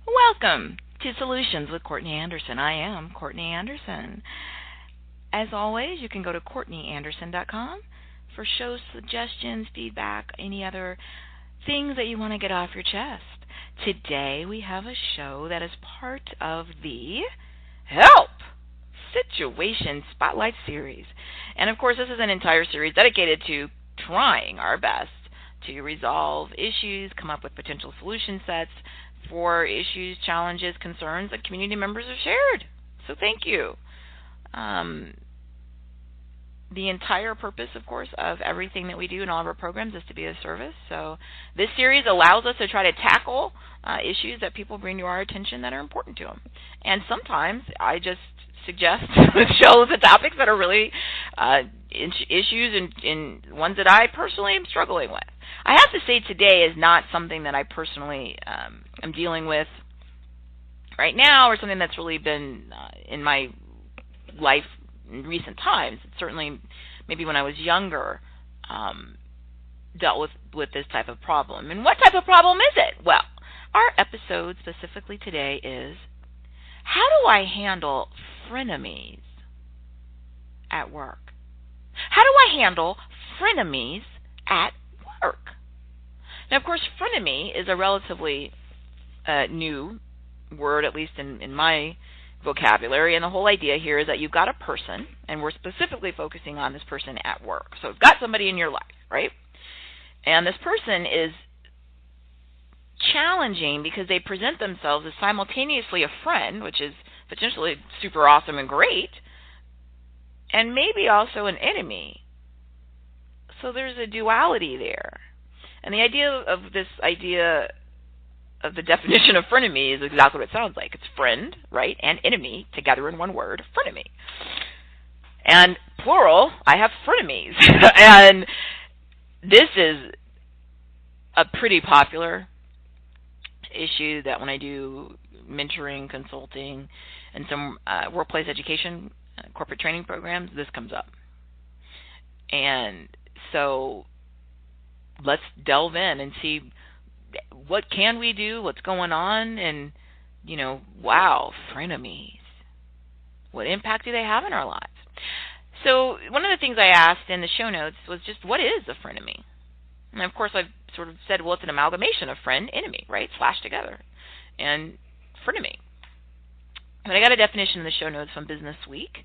Welcome to Solutions with Courtney Anderson. I am Courtney Anderson. As always, you can go to CourtneyAnderson.com for show suggestions, feedback, any other things that you want to get off your chest. Today we have a show that is part of the Help Situation Spotlight series. And of course, this is an entire series dedicated to trying our best to resolve issues, come up with potential solution sets for issues, challenges, concerns that community members have shared. So thank you. The entire purpose, of course, of everything that we do in all of our programs is to be of service. So this series allows us to try to tackle issues that people bring to our attention that are important to them. And sometimes I just suggest shows and topics that are really issues and ones that I personally am struggling with. I have to say today is not something that I personally am dealing with right now, or something that's really been in my life in recent times. Certainly, maybe when I was younger, dealt with this type of problem. And what type of problem is it? Well, our episode specifically today is, how do I handle frenemies at work? How do I handle frenemies at work? Now, of course, frenemy is a relatively new word, at least in my vocabulary, and the whole idea here is that you've got a person, and we're specifically focusing on this person at work. So you've got somebody in your life, right? And this person is challenging because they present themselves as simultaneously a friend, which is potentially super awesome and great, and maybe also an enemy. So there's a duality there. And the idea of the definition of frenemy is exactly what it sounds like. It's friend, right, and enemy together in one word, frenemy. And plural, I have frenemies. And this is a pretty popular issue that when I do mentoring, consulting, and some workplace education, corporate training programs, this comes up. And so let's delve in and see what can we do, what's going on, and, wow, frenemies. What impact do they have in our lives? So one of the things I asked in the show notes was just, what is a frenemy? And of course, I've sort of said, well, it's an amalgamation of friend, enemy, right, slashed together, and frenemy. But I got a definition in the show notes from Business Week,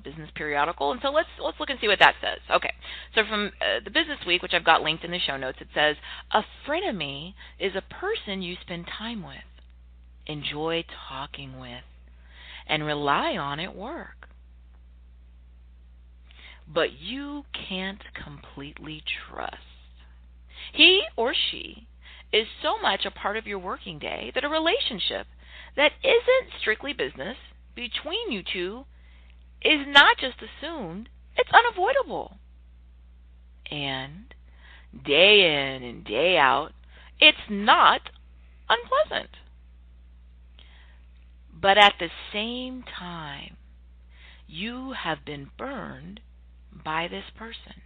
business periodical, and so let's look and see what that says. Okay, so from the Business Week, which I've got linked in the show notes, it says, a frenemy is a person you spend time with, enjoy talking with, and rely on at work. But you can't completely trust. He or she is so much a part of your working day that a relationship that isn't strictly business between you two is not just assumed, it's unavoidable. And day in and day out, it's not unpleasant. But at the same time, you have been burned by this person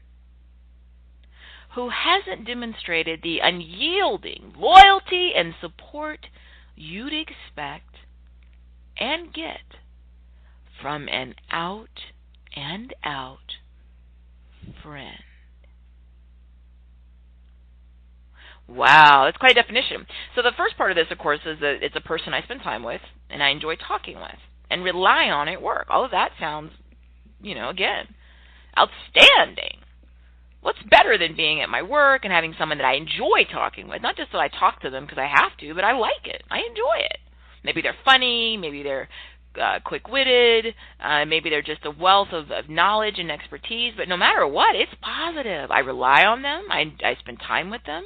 who hasn't demonstrated the unyielding loyalty and support you'd expect and get from an out-and-out friend. Wow, that's quite a definition. So the first part of this, of course, is that it's a person I spend time with and I enjoy talking with and rely on at work. All of that sounds, again, outstanding. What's better than being at my work and having someone that I enjoy talking with? Not just that I talk to them because I have to, but I like it. I enjoy it. Maybe they're funny. Maybe they're quick-witted. Maybe they're just a wealth of knowledge and expertise. But no matter what, it's positive. I rely on them. I spend time with them.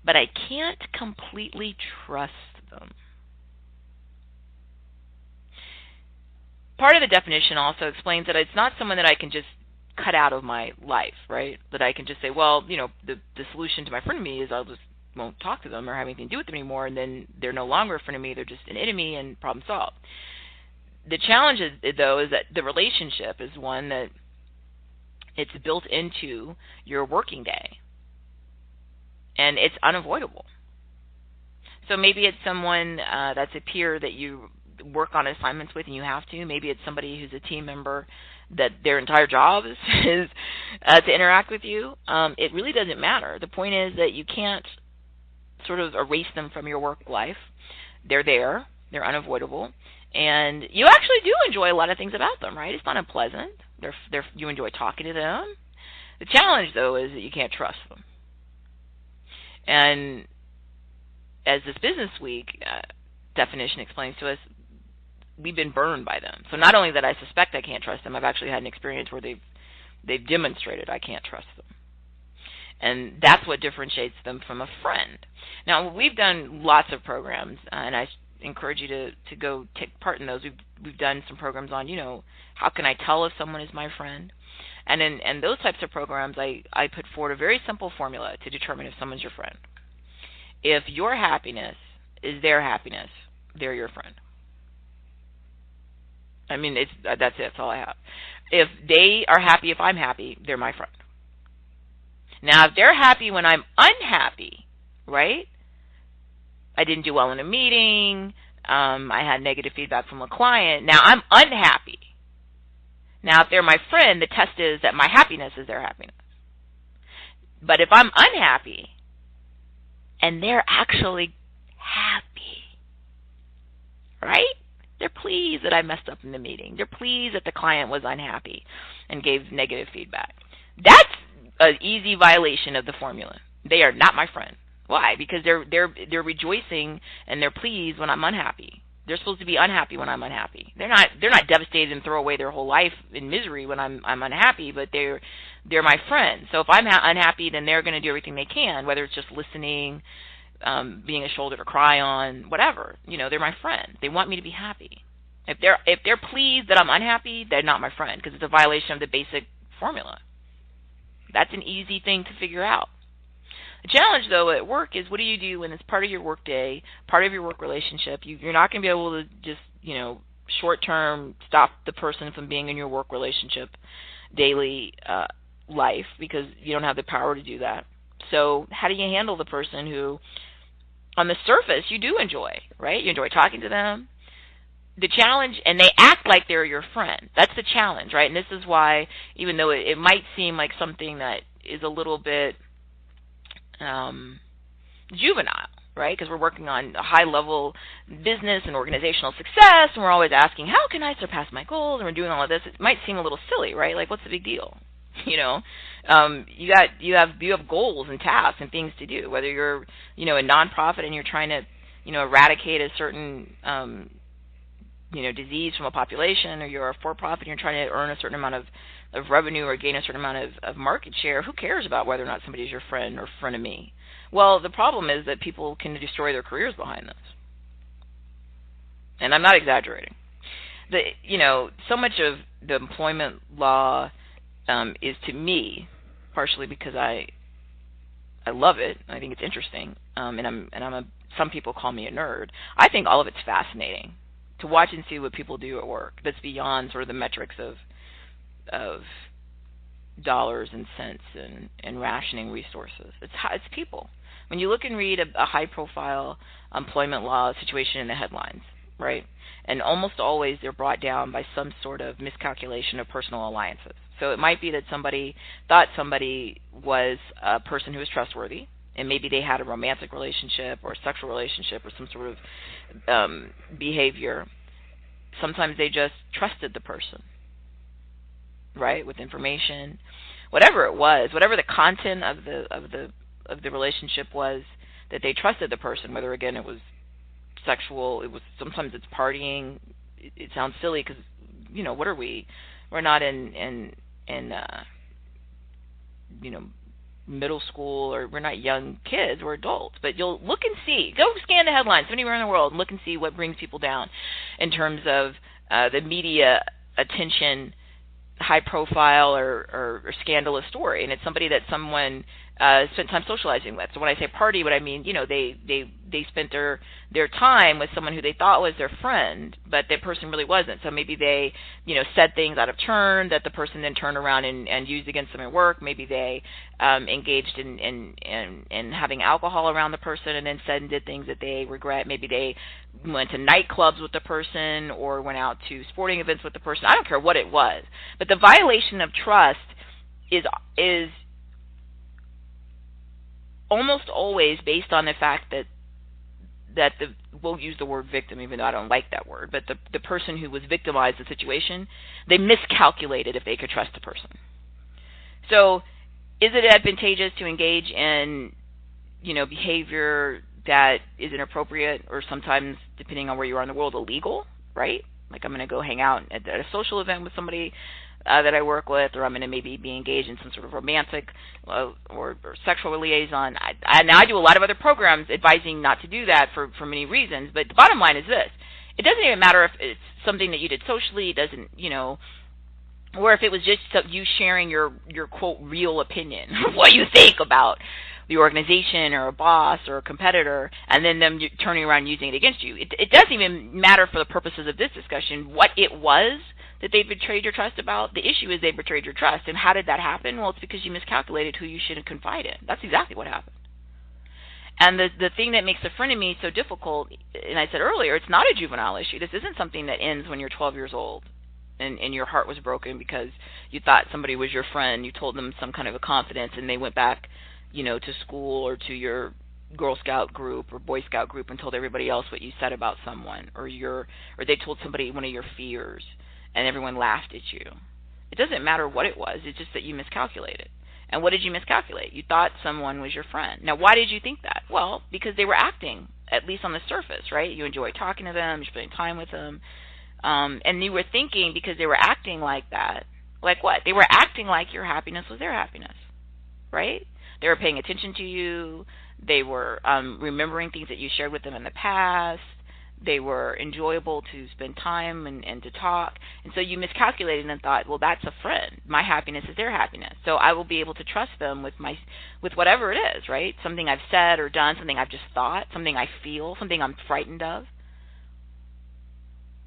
But I can't completely trust them. Part of the definition also explains that it's not someone that I can just cut out of my life, right? That I can just say, well, the solution to my frenemy is I'll just won't talk to them or have anything to do with them anymore, and then they're no longer a frenemy, they're just an enemy, and problem solved. The challenge, though, is that the relationship is one that it's built into your working day, and it's unavoidable. So maybe it's someone that's a peer that you work on assignments with and you have to. Maybe it's somebody who's a team member that their entire job is to interact with you. It really doesn't matter. The point is that you can't sort of erase them from your work life. They're there. They're unavoidable. And you actually do enjoy a lot of things about them, right? It's not unpleasant. You enjoy talking to them. The challenge, though, is that you can't trust them. And as this Business Week definition explains to us, we've been burned by them. So not only that I suspect I can't trust them, I've actually had an experience where they've demonstrated I can't trust them. And that's what differentiates them from a friend. Now, we've done lots of programs, and I encourage you to go take part in those. We've done some programs on, how can I tell if someone is my friend? And in those types of programs, I put forward a very simple formula to determine if someone's your friend. If your happiness is their happiness, they're your friend. I mean, that's it. That's all I have. If they are happy if I'm happy, they're my friend. Now, if they're happy when I'm unhappy, right? I didn't do well in a meeting. I had negative feedback from a client. Now I'm unhappy. Now, if they're my friend, the test is that my happiness is their happiness. But if I'm unhappy and they're actually happy, right? They're pleased that I messed up in the meeting. They're pleased that the client was unhappy and gave negative feedback. That's an easy violation of the formula. They are not my friend. Why? Because they're rejoicing and they're pleased when I'm unhappy. They're supposed to be unhappy when I'm unhappy. They're not devastated and throw away their whole life in misery when I'm unhappy, but they're my friend. So if I'm unhappy, then they're going to do everything they can, whether it's just listening, being a shoulder to cry on, whatever. They're my friend. They want me to be happy. If they're pleased that I'm unhappy, they're not my friend because it's a violation of the basic formula. That's an easy thing to figure out. The challenge, though, at work is what do you do when it's part of your work day, part of your work relationship? You're not going to be able to just, short-term stop the person from being in your work relationship daily life because you don't have the power to do that. So how do you handle the person who, on the surface, you do enjoy, right? You enjoy talking to them. The challenge, and they act like they're your friend. That's the challenge, right? And this is why, even though it might seem like something that is a little bit juvenile, right? Because we're working on a high-level business and organizational success, and we're always asking, how can I surpass my goals? And we're doing all of this. It might seem a little silly, right? Like, what's the big deal? You have goals and tasks and things to do. Whether you're, a nonprofit and you're trying to, eradicate a certain, disease from a population, or you're a for-profit and you're trying to earn a certain amount of revenue or gain a certain amount of market share, who cares about whether or not somebody's your friend or frenemy? Well, the problem is that people can destroy their careers behind this. And I'm not exaggerating. So much of the employment law is, to me, partially because I love it. I think it's interesting. Some people call me a nerd. I think all of it's fascinating to watch and see what people do at work that's beyond sort of the metrics of dollars and cents and rationing resources. It's people. When you look and read a high-profile employment law situation in the headlines, right, and almost always they're brought down by some sort of miscalculation of personal alliances. So it might be that somebody thought somebody was a person who was trustworthy, and maybe they had a romantic relationship or a sexual relationship or some sort of behavior. Sometimes they just trusted the person, right, with information, whatever it was, whatever the content of the relationship was, that they trusted the person. Whether again it was sexual, sometimes it's partying. It sounds silly because what are we? We're not in middle school, or we're not young kids, we're adults. But you'll look and see. Go scan the headlines anywhere in the world and look and see what brings people down in terms of the media attention, high profile or scandalous story. And it's somebody that someone spent time socializing with. So when I say party, what I mean, they spent their time with someone who they thought was their friend, but that person really wasn't. So maybe they, said things out of turn that the person then turned around and used against them at work. Maybe they engaged in having alcohol around the person and then said and did things that they regret. Maybe they went to nightclubs with the person or went out to sporting events with the person. I don't care what it was. But the violation of trust is almost always based on the fact that we'll use the word victim, even though I don't like that word, but the person who was victimized the situation, they miscalculated if they could trust the person. So is it advantageous to engage in, behavior that is inappropriate or sometimes, depending on where you are in the world, illegal, right? Like I'm going to go hang out at a social event with somebody that I work with, or I'm going to maybe be engaged in some sort of romantic or sexual liaison. I do a lot of other programs advising not to do that for many reasons, but the bottom line is this. It doesn't even matter if it's something that you did socially, it doesn't, or if it was just you sharing your quote, real opinion of what you think about the organization or a boss or a competitor, and then them turning around and using it against you. It doesn't even matter for the purposes of this discussion what it was that they betrayed your trust about. The issue is they betrayed your trust. And how did that happen? Well, it's because you miscalculated who you should confide in. That's exactly what happened. And the thing that makes the frenemy so difficult, and I said earlier, it's not a juvenile issue. This isn't something that ends when you're 12 years old and your heart was broken because you thought somebody was your friend. You told them some kind of a confidence and they went back, to school or to your Girl Scout group or Boy Scout group and told everybody else what you said about someone, or they told somebody one of your fears, and everyone laughed at you. It doesn't matter what it was. It's just that you miscalculated. And what did you miscalculate? You thought someone was your friend. Now, why did you think that? Well, because they were acting, at least on the surface, right? You enjoyed talking to them, you're spending time with them. And you were thinking because they were acting like that, like what? They were acting like your happiness was their happiness, right? They were paying attention to you. They were remembering things that you shared with them in the past. They were enjoyable to spend time and to talk. And so you miscalculated and thought, well, that's a friend. My happiness is their happiness. So I will be able to trust them with whatever it is, right? Something I've said or done, something I've just thought, something I feel, something I'm frightened of.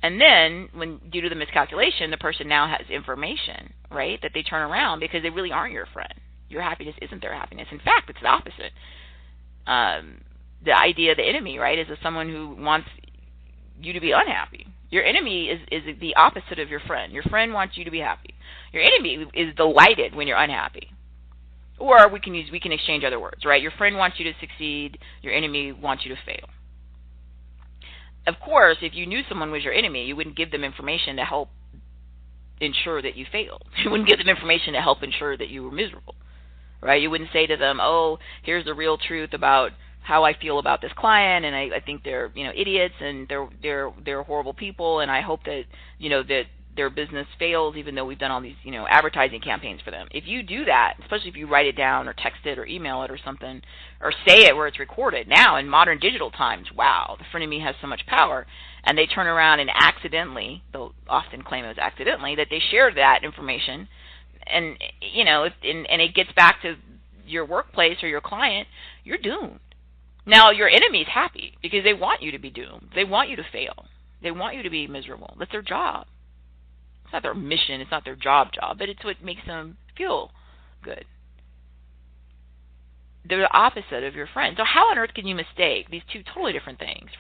And then, due to the miscalculation, the person now has information, right, that they turn around because they really aren't your friend. Your happiness isn't their happiness. In fact, it's the opposite. The idea of the enemy, right, is someone who wants you to be unhappy. Your enemy is the opposite of your friend. Your friend wants you to be happy. Your enemy is delighted when you're unhappy. Or we can exchange other words, right? Your friend wants you to succeed. Your enemy wants you to fail. Of course, if you knew someone was your enemy, you wouldn't give them information to help ensure that you failed. You wouldn't give them information to help ensure that you were miserable, right? You wouldn't say to them, oh, here's the real truth about how I feel about this client, and I think they're idiots and they're horrible people, and I hope that that their business fails, even though we've done all these advertising campaigns for them. If you do that, especially if you write it down or text it or email it or something, or say it where it's recorded, now in modern digital times, wow, the frenemy has so much power, and they turn around and accidentally, they'll often claim it was accidentally, that they shared that information, and and it gets back to your workplace or your client, you're doomed. Now, your enemy's happy because they want you to be doomed. They want you to fail. They want you to be miserable. That's their job. It's not their mission. It's not their job, but it's what makes them feel good. They're the opposite of your friend. So how on earth can you mistake these two totally different things?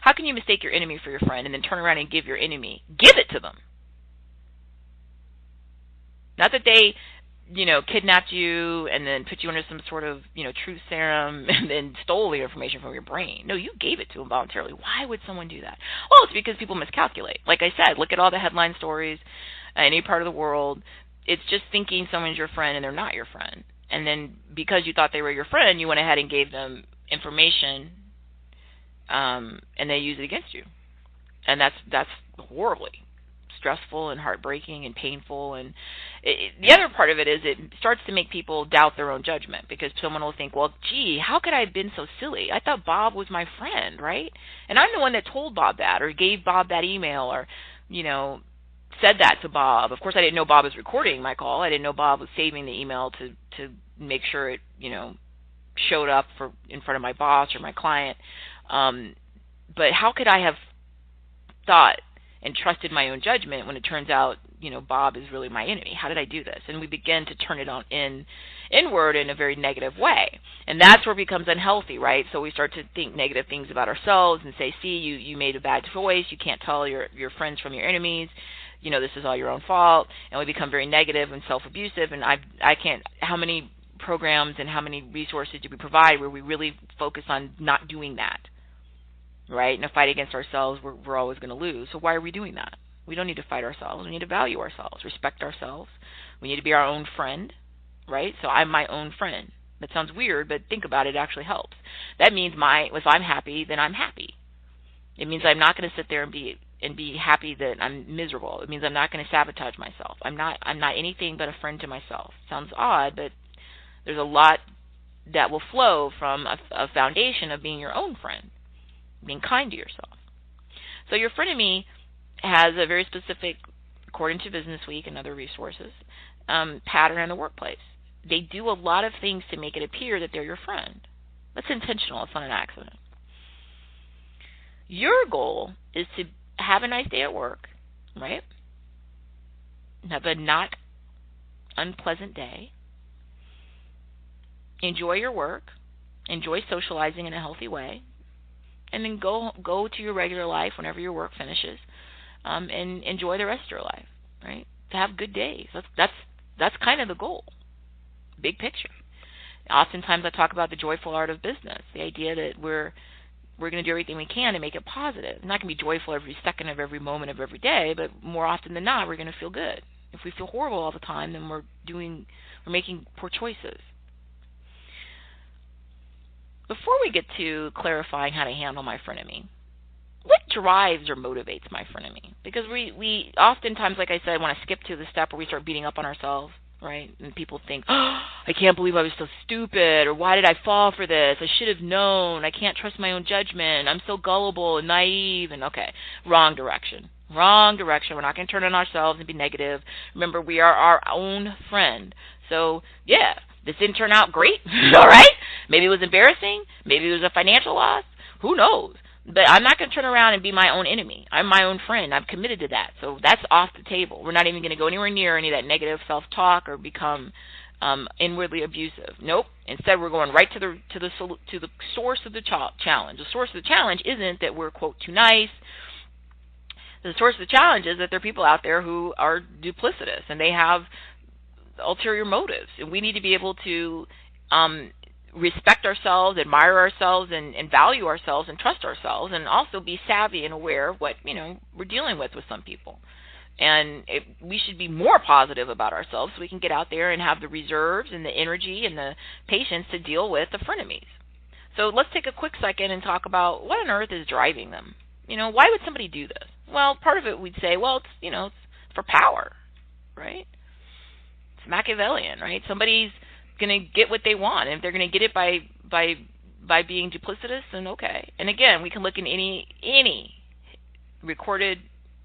How can you mistake your enemy for your friend and then turn around and give your enemy? Give it to them. Not that they kidnapped you and then put you under some sort of, truth serum and then stole the information from your brain. No, you gave it to them voluntarily. Why would someone do that? Well, it's because people miscalculate. Like I said, look at all the headline stories, any part of the world. It's just thinking someone's your friend and they're not your friend. And then because you thought they were your friend, you went ahead and gave them information, and they use it against you. And that's horribly stressful and heartbreaking and painful. And the other part of it is it starts to make people doubt their own judgment, because someone will think, well, gee, how could I have been so silly? I thought Bob was my friend, right? And I'm the one that told Bob that, or gave Bob that email, or said that to Bob. Of course, I didn't know Bob was recording my call. I didn't know Bob was saving the email to make sure it, showed up in front of my boss or my client. But how could I have thought and trusted my own judgment when it turns out, Bob is really my enemy? How did I do this? And we begin to turn it on inward in a very negative way. And that's where it becomes unhealthy, right? So we start to think negative things about ourselves and say, see, you made a bad choice. You can't tell your friends from your enemies. This is all your own fault. And we become very negative and self-abusive. And I can't, how many programs and how many resources do we provide where we really focus on not doing that, right? In a fight against ourselves, we're always going to lose. So why are we doing that? We don't need to fight ourselves. We need to value ourselves, respect ourselves. We need to be our own friend, right? So I'm my own friend. That sounds weird, but think about it. It actually helps. That means if I'm happy, then I'm happy. It means I'm not going to sit there and be happy that I'm miserable. It means I'm not going to sabotage myself. I'm not anything but a friend to myself. Sounds odd, but there's a lot that will flow from a foundation of being your own friend, being kind to yourself. So your frenemy has a very specific, according to Business Week and other resources, pattern in the workplace. They do a lot of things to make it appear that they're your friend. That's intentional. It's not an accident. Your goal is to have a nice day at work, right? Have a not unpleasant day. Enjoy your work. Enjoy socializing in a healthy way. And then go to your regular life whenever your work finishes, and enjoy the rest of your life, right? To have good days. That's kind of the goal, big picture. Oftentimes I talk about the joyful art of business, the idea that we're going to do everything we can to make it positive. It's not going to be joyful every second of every moment of every day, but more often than not, we're going to feel good. If we feel horrible all the time, then we're making poor choices. Before we get to clarifying how to handle my frenemy, what drives or motivates my frenemy? Because we oftentimes, like I said, want to skip to the step where we start beating up on ourselves, right? And people think, oh, I can't believe I was so stupid, or why did I fall for this? I should have known. I can't trust my own judgment. I'm so gullible and naive. And okay, wrong direction. Wrong direction. We're not going to turn on ourselves and be negative. Remember, we are our own friend. So, yeah, this didn't turn out great, all right? Maybe it was embarrassing. Maybe it was a financial loss. Who knows? But I'm not going to turn around and be my own enemy. I'm my own friend. I'm committed to that. So that's off the table. We're not even going to go anywhere near any of that negative self-talk or become inwardly abusive. Nope. Instead, we're going right to the source of the challenge. The source of the challenge isn't that we're, quote, too nice. The source of the challenge is that there are people out there who are duplicitous and they have ulterior motives. And we need to be able to respect ourselves, admire ourselves, and value ourselves and trust ourselves, and also be savvy and aware of what we're dealing with some people. And we should be more positive about ourselves so we can get out there and have the reserves and the energy and the patience to deal with the frenemies. So let's take a quick second and talk about what on earth is driving them. Why would somebody do this? Well, part of it we'd say, well, it's for power, right? It's Machiavellian, right? Somebody's going to get what they want, and if they're going to get it by being duplicitous, then okay. And again, we can look in any recorded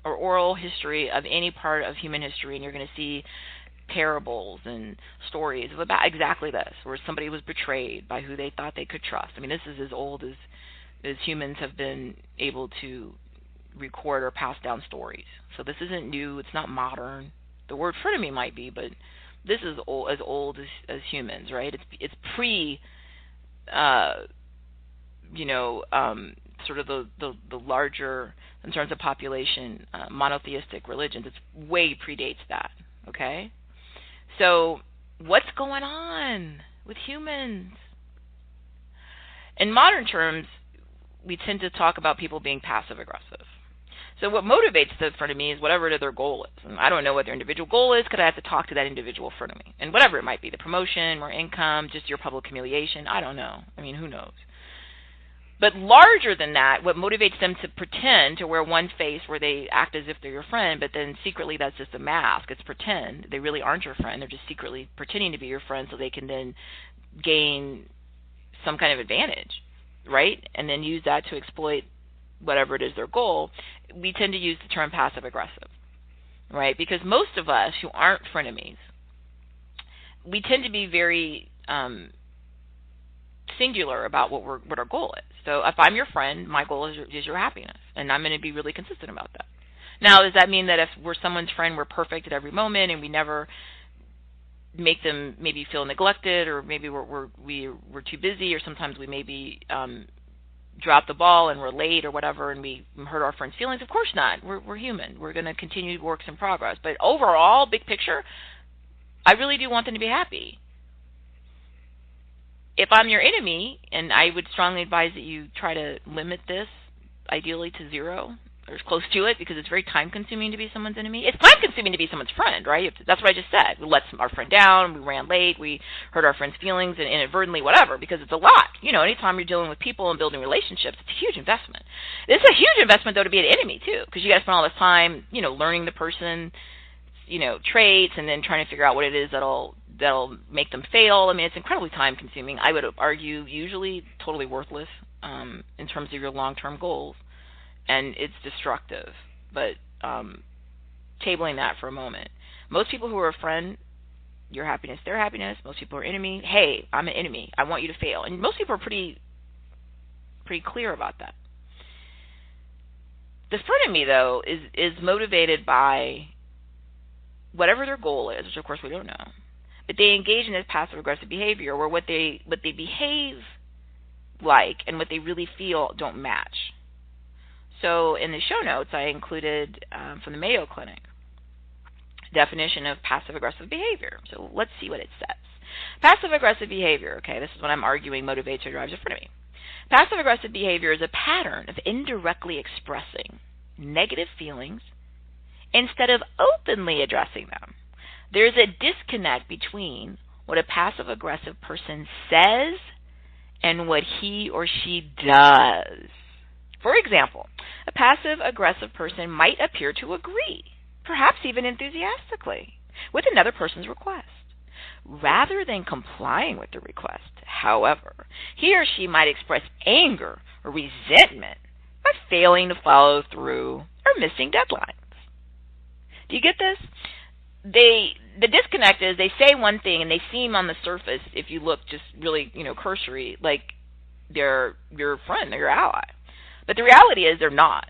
or oral history of any part of human history, and you're going to see parables and stories of about exactly this, where somebody was betrayed by who they thought they could trust. I mean, this is as old as humans have been able to record or pass down stories. So this isn't new. It's not modern. The word frenemy might be, but this is as old as humans, right? It's pre, sort of the larger, in terms of population, monotheistic religions. It way predates that, okay? So what's going on with humans? In modern terms, we tend to talk about people being passive-aggressive. So what motivates the frenemy is whatever their goal is. And I don't know what their individual goal is because I have to talk to that individual frenemy. And whatever it might be, the promotion, more income, just your public humiliation, I don't know. I mean, who knows? But larger than that, what motivates them to pretend to wear one face where they act as if they're your friend, but then secretly that's just a mask. It's pretend. They really aren't your friend. They're just secretly pretending to be your friend so they can then gain some kind of advantage, right? And then use that to exploit whatever it is their goal. We tend to use the term passive-aggressive, right? Because most of us who aren't frenemies, we tend to be very singular about what our goal is. So if I'm your friend, my goal is your happiness, and I'm going to be really consistent about that. Now, does that mean that if we're someone's friend, we're perfect at every moment, and we never make them maybe feel neglected, or maybe we're too busy, or sometimes we maybe drop the ball and we're late or whatever, and we hurt our friends' feelings? Of course not. We're human. We're going to continue works in progress. But overall, big picture, I really do want them to be happy. If I'm your enemy, and I would strongly advise that you try to limit this, ideally to 0 or as close to it, because it's very time-consuming to be someone's enemy. It's time-consuming to be someone's friend, right? That's what I just said. We let our friend down, we ran late, we hurt our friend's feelings, and inadvertently, whatever, because it's a lot. Anytime you're dealing with people and building relationships, it's a huge investment. It's a huge investment, though, to be an enemy, too, because you got to spend all this time, learning the person, traits, and then trying to figure out what it is that'll make them fail. I mean, it's incredibly time-consuming. I would argue usually totally worthless in terms of your long-term goals, and it's destructive. But tabling that for a moment, most people who are a friend, your happiness, their happiness. Most people are enemy. Hey, I'm an enemy. I want you to fail. And most people are pretty clear about that. The frenemy, though, is motivated by whatever their goal is, which of course we don't know. But they engage in this passive-aggressive behavior where what they behave like and what they really feel don't match. So in the show notes, I included from the Mayo Clinic definition of passive-aggressive behavior. So let's see what it says. Passive-aggressive behavior, okay, this is what I'm arguing motivates or drives a frenemy. Passive-aggressive behavior is a pattern of indirectly expressing negative feelings instead of openly addressing them. There's a disconnect between what a passive-aggressive person says and what he or she does. For example, a passive-aggressive person might appear to agree, perhaps even enthusiastically, with another person's request. Rather than complying with the request, however, he or she might express anger or resentment by failing to follow through or missing deadlines. Do you get this? The disconnect is they say one thing and they seem on the surface, if you look just really, cursory, like they're your friend, they're your ally. But the reality is they're not.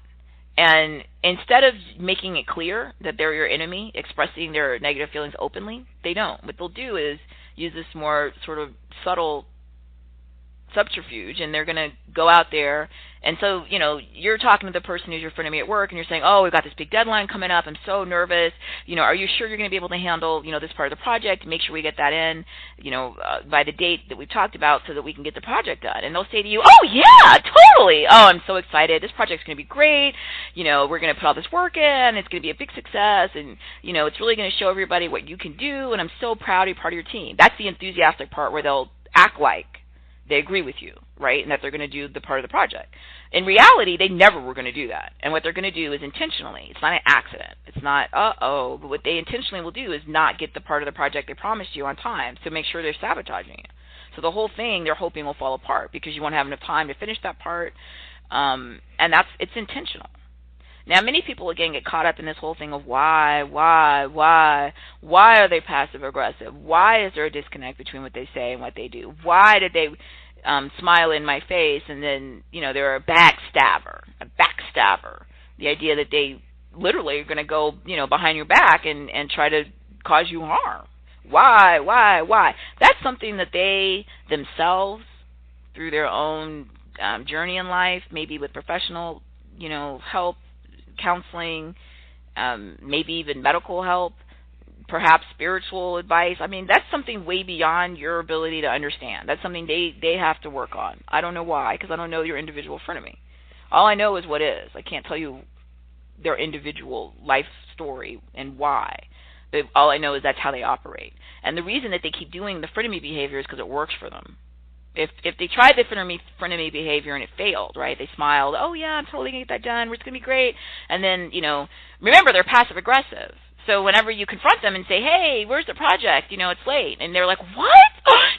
And instead of making it clear that they're your enemy, expressing their negative feelings openly, they don't. What they'll do is use this more sort of subtle subterfuge, and they're going to go out there. And so, you're talking to the person who's your frenemy at work, and you're saying, oh, we've got this big deadline coming up. I'm so nervous. Are you sure you're going to be able to handle, this part of the project? Make sure we get that in, by the date that we've talked about so that we can get the project done. And they'll say to you, oh, yeah, totally. Oh, I'm so excited. This project's going to be great. We're going to put all this work in. It's going to be a big success. And, it's really going to show everybody what you can do. And I'm so proud to be part of your team. That's the enthusiastic part where they'll act like they agree with you, right, and that they're going to do the part of the project. In reality, they never were going to do that. And what they're going to do is intentionally. It's not an accident. It's not, uh-oh. But what they intentionally will do is not get the part of the project they promised you on time, so make sure they're sabotaging it. So the whole thing they're hoping will fall apart because you won't have enough time to finish that part, and it's intentional. Now, many people, again, get caught up in this whole thing of why are they passive-aggressive? Why is there a disconnect between what they say and what they do? Why did they smile in my face and then, they're a backstabber? The idea that they literally are going to go, behind your back and try to cause you harm. Why? That's something that they themselves, through their own journey in life, maybe with professional, help, counseling, maybe even medical help, perhaps spiritual advice. I mean, that's something way beyond your ability to understand. That's something they have to work on. I don't know why, because I don't know your individual frenemy. All I know is what is. I can't tell you their individual life story and why. But all I know is that's how they operate. And the reason that they keep doing the frenemy behavior is because it works for them. If they tried the frenemy behavior and it failed, right? They smiled, oh yeah, I'm totally going to get that done, it's going to be great. And then, remember, they're passive-aggressive. So whenever you confront them and say, hey, where's the project? It's late. And they're like, what?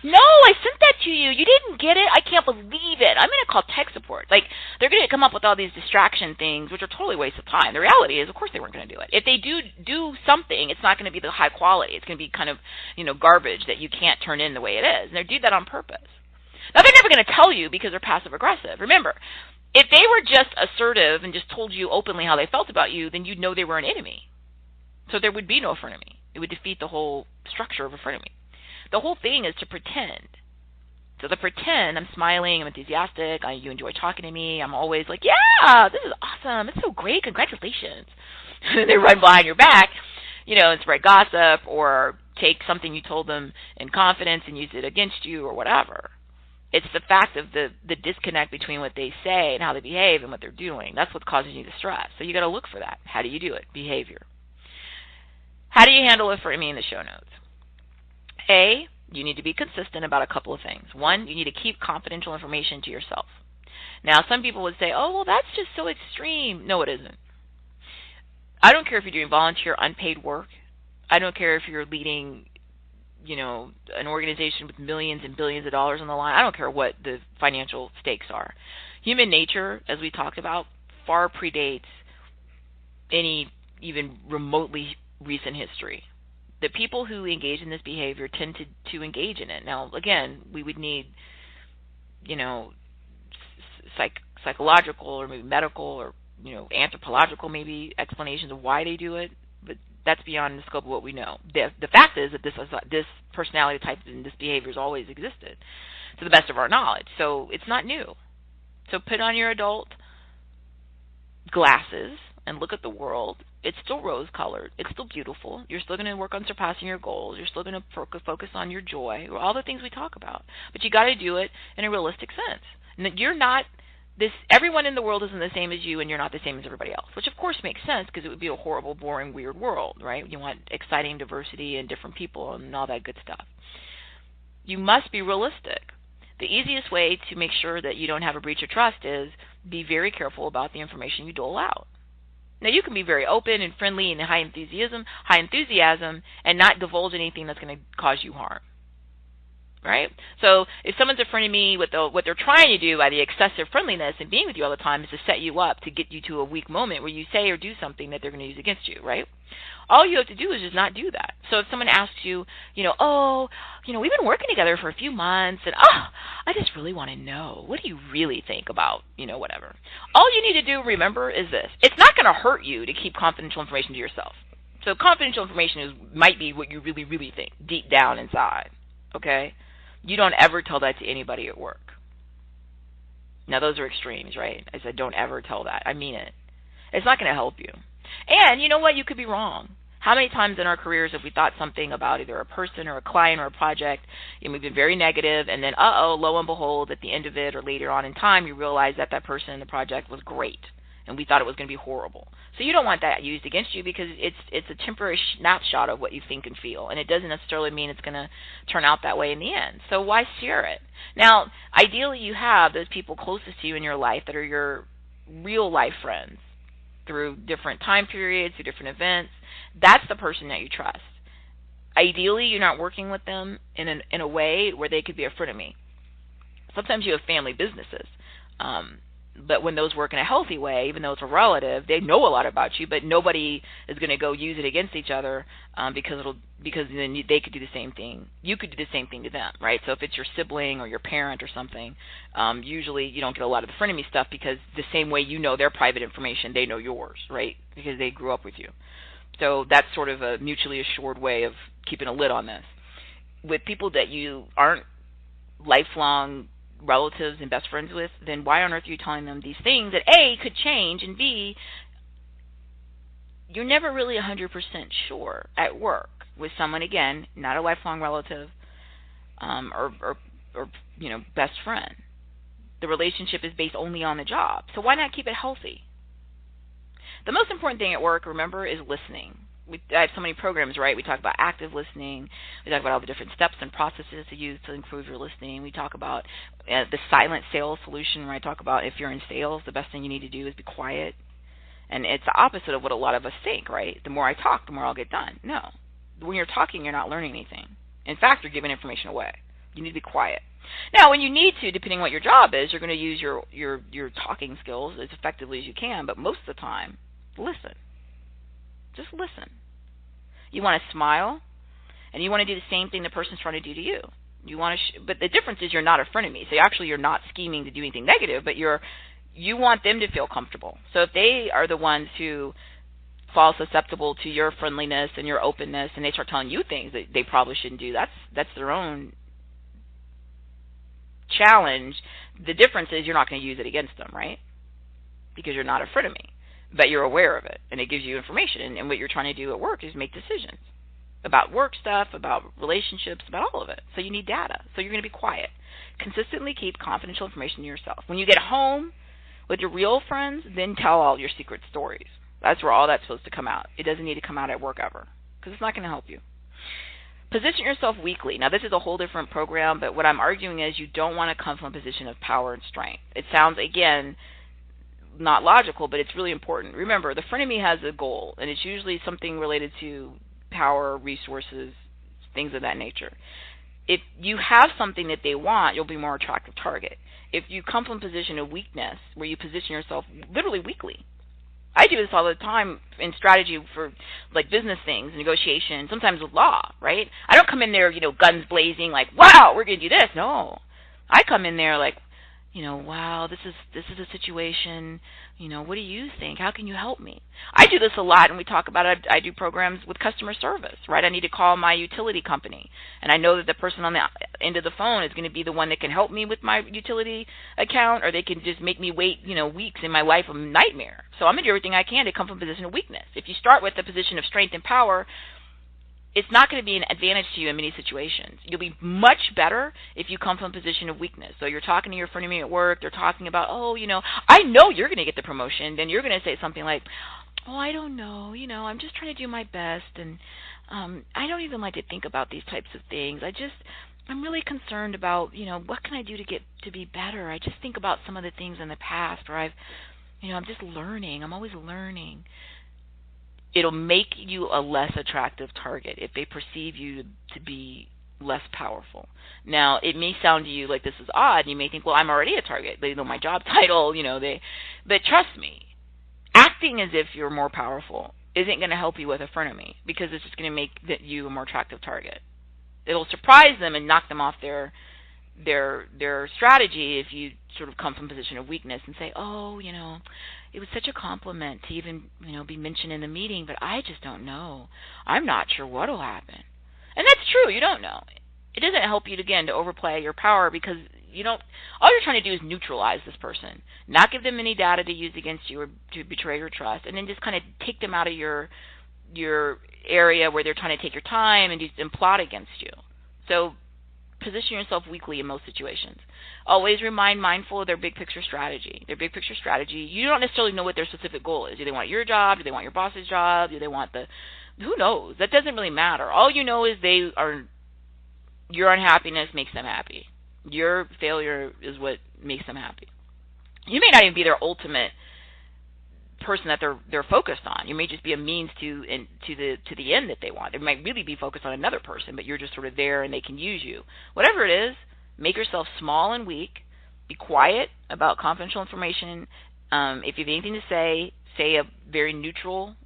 No, I sent that to you. You didn't get it? I can't believe it. I'm going to call tech support. Like, they're going to come up with all these distraction things, which are totally a waste of time. The reality is, of course, they weren't going to do it. If they do something, it's not going to be the high quality. It's going to be kind of, garbage that you can't turn in the way it is. And they do that on purpose. Now, they're never going to tell you because they're passive-aggressive. Remember, if they were just assertive and just told you openly how they felt about you, then you'd know they were an enemy. So there would be no frenemy. It would defeat the whole structure of a frenemy. The whole thing is to pretend. So the pretend, I'm smiling, I'm enthusiastic, you enjoy talking to me, I'm always like, yeah, this is awesome, it's so great, congratulations. They run behind your back, and spread gossip or take something you told them in confidence and use it against you or whatever. It's the fact of the disconnect between what they say and how they behave and what they're doing. That's what's causing you the stress. So you got to look for that. How do you do it? Behavior. How do you handle it for me in the show notes? A, you need to be consistent about a couple of things. One, you need to keep confidential information to yourself. Now, some people would say, oh, well, that's just so extreme. No, it isn't. I don't care if you're doing volunteer, unpaid work. I don't care if you're leading, an organization with millions and billions of dollars on the line. I don't care what the financial stakes are. Human nature, as we talked about, far predates any even remotely recent history. The people who engage in this behavior tend to engage in it. Now, again, we would need, psychological or maybe medical or, anthropological maybe explanations of why they do it, but that's beyond the scope of what we know. The fact is that this personality type and this behavior has always existed to the best of our knowledge, so it's not new. So put on your adult glasses and look at the world. It's still rose-colored. It's still beautiful. You're still going to work on surpassing your goals. You're still going to focus on your joy, or all the things we talk about. But you got to do it in a realistic sense. And you're not this. Everyone in the world isn't the same as you, and you're not the same as everybody else, which of course makes sense because it would be a horrible, boring, weird world, right? You want exciting diversity and different people and all that good stuff. You must be realistic. The easiest way to make sure that you don't have a breach of trust is be very careful about the information you dole out. Now, you can be very open and friendly and high enthusiasm, and not divulge anything that's going to cause you harm, right? So if someone's a frenemy, what they're trying to do by the excessive friendliness and being with you all the time is to set you up to get you to a weak moment where you say or do something that they're going to use against you, right? All you have to do is just not do that. So if someone asks you, we've been working together for a few months, and I just really want to know, what do you really think about, whatever. All you need to do, remember, is this. It's not going to hurt you to keep confidential information to yourself. So confidential information might be what you really, really think deep down inside, okay? You don't ever tell that to anybody at work. Now, those are extremes, right? I said don't ever tell that. I mean it. It's not going to help you. And you know what? You could be wrong. How many times in our careers have we thought something about either a person or a client or a project, and we've been very negative, and then, lo and behold, at the end of it or later on in time, you realize that that person in the project was great, and we thought it was going to be horrible. So you don't want that used against you because it's a temporary snapshot of what you think and feel, and it doesn't necessarily mean it's going to turn out that way in the end. So why share it? Now, ideally, you have those people closest to you in your life that are your real-life friends through different time periods, through different events. That's the person that you trust. Ideally, you're not working with them in a way where they could be a frenemy. Sometimes you have family businesses, but when those work in a healthy way, even though it's a relative, they know a lot about you, but nobody is going to go use it against each other because then they could do the same thing. You could do the same thing to them, right? So if it's your sibling or your parent or something, usually you don't get a lot of the frenemy stuff because the same way you know their private information, they know yours, right? Because they grew up with you. So that's sort of a mutually assured way of keeping a lid on this. With people that you aren't lifelong relatives and best friends with, then why on earth are you telling them these things that A, could change, and B, you're never really 100% sure at work with someone, again, not a lifelong relative or best friend. The relationship is based only on the job. So why not keep it healthy? The most important thing at work, remember, is listening. I have so many programs, right? We talk about active listening. We talk about all the different steps and processes to use to improve your listening. We talk about the silent sales solution, where I talk about if you're in sales, the best thing you need to do is be quiet. And it's the opposite of what a lot of us think, right? The more I talk, the more I'll get done. No. When you're talking, you're not learning anything. In fact, you're giving information away. You need to be quiet. Now, when you need to, depending on what your job is, you're going to use your talking skills as effectively as you can, but most of the time, listen. Just listen. You want to smile, and you want to do the same thing the person's trying to do to you. You want to, but the difference is you're not a frenemy. So actually, you're not scheming to do anything negative, but you want them to feel comfortable. So if they are the ones who fall susceptible to your friendliness and your openness, and they start telling you things that they probably shouldn't do, that's their own challenge. The difference is you're not going to use it against them, right? Because you're not a frenemy, but you're aware of it, and it gives you information. And what you're trying to do at work is make decisions about work stuff, about relationships, about all of it. So you need data. So you're going to be quiet. Consistently keep confidential information to yourself. When you get home with your real friends, then tell all your secret stories. That's where all that's supposed to come out. It doesn't need to come out at work ever, because it's not going to help you. Position yourself weakly. Now, this is a whole different program, but what I'm arguing is you don't want to come from a position of power and strength. It sounds, again, not logical, but it's really important. Remember, the frenemy has a goal, and it's usually something related to power, resources, things of that nature. If you have something that they want, you'll be a more attractive target. If you come from a position of weakness, where you position yourself literally weakly, I do this all the time in strategy for like business things, negotiation, sometimes with law, right? I don't come in there, guns blazing, like, wow, we're going to do this. No. I come in there like, wow, this is a situation, what do you think? How can you help me? I do this a lot, and we talk about it. I do programs with customer service, right? I need to call my utility company, and I know that the person on the end of the phone is going to be the one that can help me with my utility account, or they can just make me wait, weeks in my life of a nightmare. So I'm going to do everything I can to come from a position of weakness. If you start with a position of strength and power, it's not going to be an advantage to you in many situations. You'll be much better if you come from a position of weakness. So you're talking to your frenemy at work. They're talking about, I know you're going to get the promotion. Then you're going to say something like, I don't know. I'm just trying to do my best, and I don't even like to think about these types of things. I'm really concerned about, what can I do to be better? I just think about some of the things in the past where I'm just learning. I'm always learning. It'll make you a less attractive target if they perceive you to be less powerful. Now, it may sound to you like this is odd. You may think, well, I'm already a target. They know my job title, but trust me, acting as if you're more powerful isn't going to help you with a frenemy, because it's just going to make you a more attractive target. It'll surprise them and knock them off their strategy if you sort of come from a position of weakness and say, it was such a compliment to even, be mentioned in the meeting, but I just don't know. I'm not sure what will happen. And that's true. You don't know. It doesn't help you, again, to overplay your power, because all you're trying to do is neutralize this person, not give them any data to use against you or to betray your trust, and then just kind of take them out of your area where they're trying to take your time and plot against you. So position yourself weakly in most situations. Always remain mindful of their big picture strategy. Their big picture strategy, you don't necessarily know what their specific goal is. Do they want your job? Do they want your boss's job? Do they want who knows? That doesn't really matter. All you know is your unhappiness makes them happy. Your failure is what makes them happy. You may not even be their ultimate person that they're focused on. You may just be a means to the end that they want. They might really be focused on another person, but you're just sort of there and they can use you. Whatever it is, make yourself small and weak. Be quiet about confidential information. If you have anything to say a very neutral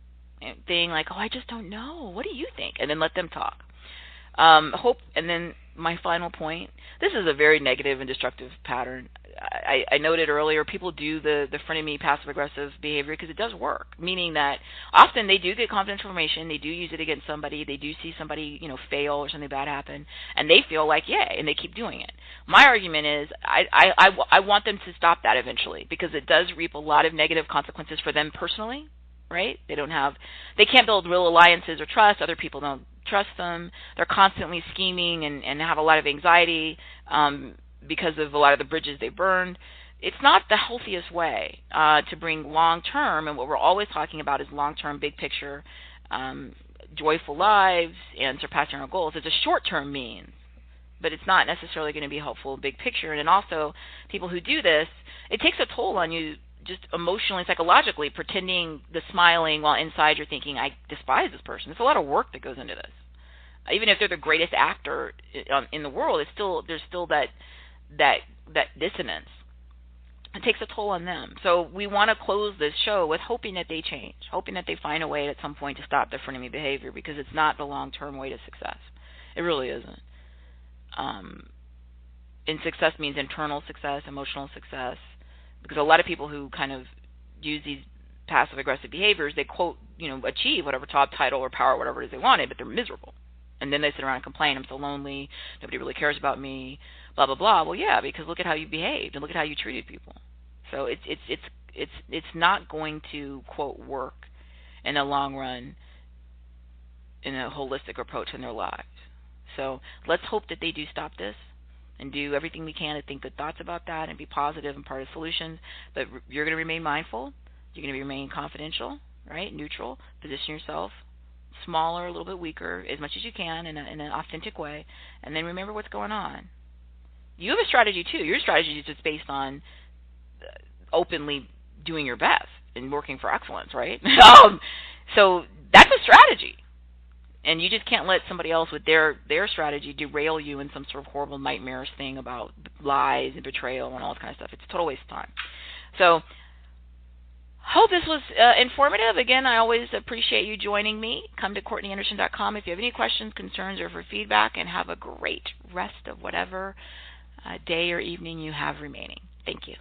thing like, I just don't know. What do you think? And then let them talk. And then my final point, this is a very negative and destructive pattern. I noted earlier, people do the frenemy passive-aggressive behavior because it does work, meaning that often they do get confidential information, they do use it against somebody, they do see somebody fail or something bad happen, and they feel like, yay, and they keep doing it. My argument is I want them to stop that eventually, because it does reap a lot of negative consequences for them personally, right? They can't build real alliances or trust. Other people don't trust them. They're constantly scheming and have a lot of anxiety because of a lot of the bridges they burned. It's not the healthiest way to bring long-term, and what we're always talking about is long-term, big picture, joyful lives and surpassing our goals. It's a short-term means, but it's not necessarily going to be helpful in big picture. And also, people who do this, it takes a toll on you just emotionally, psychologically, pretending the smiling while inside you're thinking, I despise this person. There's a lot of work that goes into this. Even if they're the greatest actor in the world, there's still that dissonance. It takes a toll on them. So we want to close this show with hoping that they change, hoping that they find a way at some point to stop their frenemy behavior, because it's not the long-term way to success. It really isn't. And success means internal success, emotional success, because a lot of people who kind of use these passive-aggressive behaviors, they quote, achieve whatever top title or power, whatever it is they wanted, but they're miserable. And then they sit around and complain, I'm so lonely, nobody really cares about me, blah, blah, blah. Well, yeah, because look at how you behaved and look at how you treated people. So it's not going to, quote, work in the long run in a holistic approach in their lives. So let's hope that they do stop this and do everything we can to think good thoughts about that and be positive and part of solutions. But you're going to remain mindful. You're going to remain confidential, right, neutral, position yourself smaller, a little bit weaker, as much as you can in an authentic way, and then remember what's going on. You have a strategy too. Your strategy is just based on openly doing your best and working for excellence, right? So that's a strategy, and you just can't let somebody else with their strategy derail you in some sort of horrible nightmarish thing about lies and betrayal and all this kind of stuff. It's a total waste of time. So hope this was informative. Again, I always appreciate you joining me. Come to CourtneyAnderson.com if you have any questions, concerns, or for feedback, and have a great rest of whatever day or evening you have remaining. Thank you.